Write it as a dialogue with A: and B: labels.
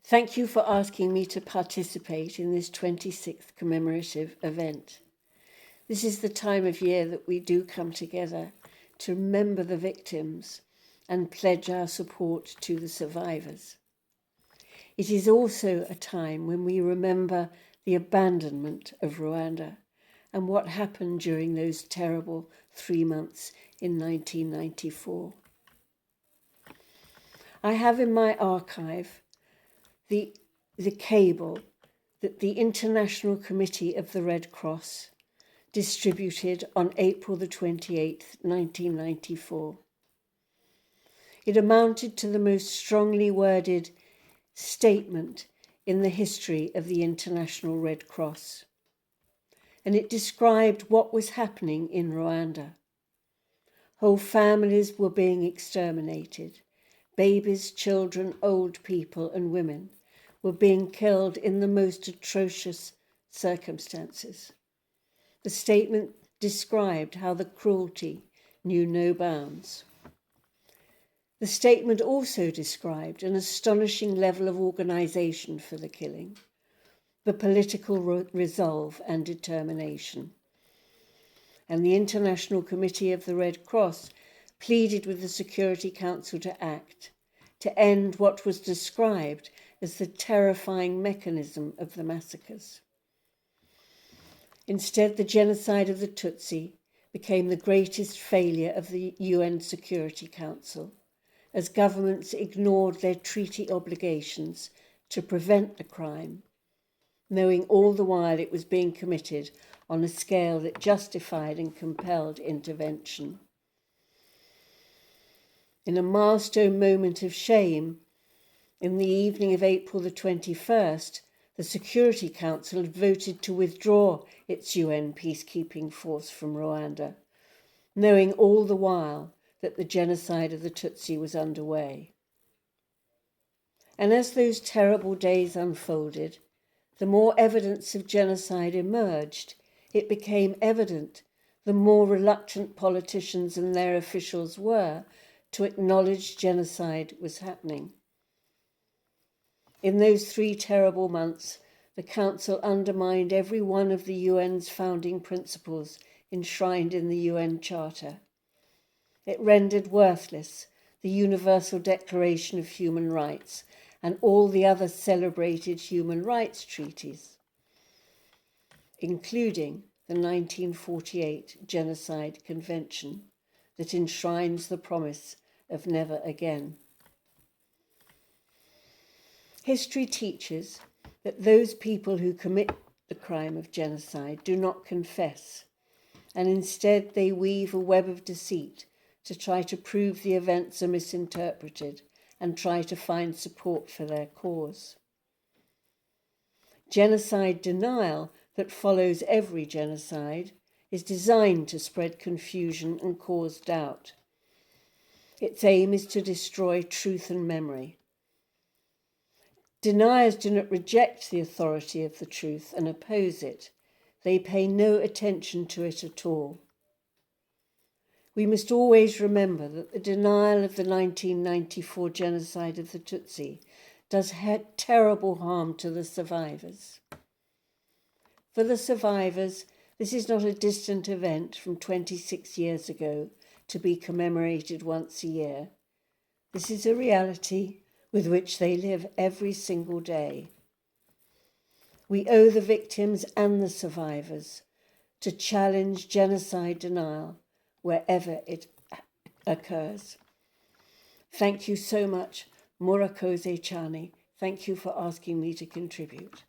A: Thank you for asking me to participate in this 26th commemorative event. This is the time of year that we do come together to remember the victims and pledge our support to the survivors. It is also a time when we remember the abandonment of Rwanda and what happened during those terrible 3 months in 1994. I have in my archive the cable that the International Committee of the Red Cross distributed on April the 28th, 1994. It amounted to the most strongly worded statement in the history of the International Red Cross. And it described what was happening in Rwanda. Whole families were being exterminated. Babies, children, old people, and women were being killed in the most atrocious circumstances. The statement described how the cruelty knew no bounds. The statement also described an astonishing level of organisation for the killing, the political resolve and determination. And the International Committee of the Red Cross pleaded with the Security Council to act, to end what was described as the terrifying mechanism of the massacres. Instead, the genocide of the Tutsi became the greatest failure of the UN Security Council, as governments ignored their treaty obligations to prevent the crime, knowing all the while it was being committed on a scale that justified and compelled intervention. In a milestone moment of shame, in the evening of April the 21st, the Security Council had voted to withdraw its UN peacekeeping force from Rwanda, knowing all the while that the genocide of the Tutsi was underway. And as those terrible days unfolded, the more evidence of genocide emerged, it became evident the more reluctant politicians and their officials were to acknowledge genocide was happening. In those 3 terrible months, the Council undermined every one of the UN's founding principles enshrined in the UN Charter. It rendered worthless the Universal Declaration of Human Rights and all the other celebrated human rights treaties, including the 1948 Genocide Convention that enshrines the promise of never again. History teaches that those people who commit the crime of genocide do not confess, and instead they weave a web of deceit to try to prove the events are misinterpreted and try to find support for their cause. Genocide denial that follows every genocide is designed to spread confusion and cause doubt. Its aim is to destroy truth and memory. Deniers do not reject the authority of the truth and oppose it. They pay no attention to it at all. We must always remember that the denial of the 1994 genocide of the Tutsi does terrible harm to the survivors. For the survivors, this is not a distant event from 26 years ago to be commemorated once a year. This is a reality with which they live every single day. We owe the victims and the survivors to challenge genocide denial wherever it occurs. Thank you so much, Murakoze Chani. Thank you for asking me to contribute.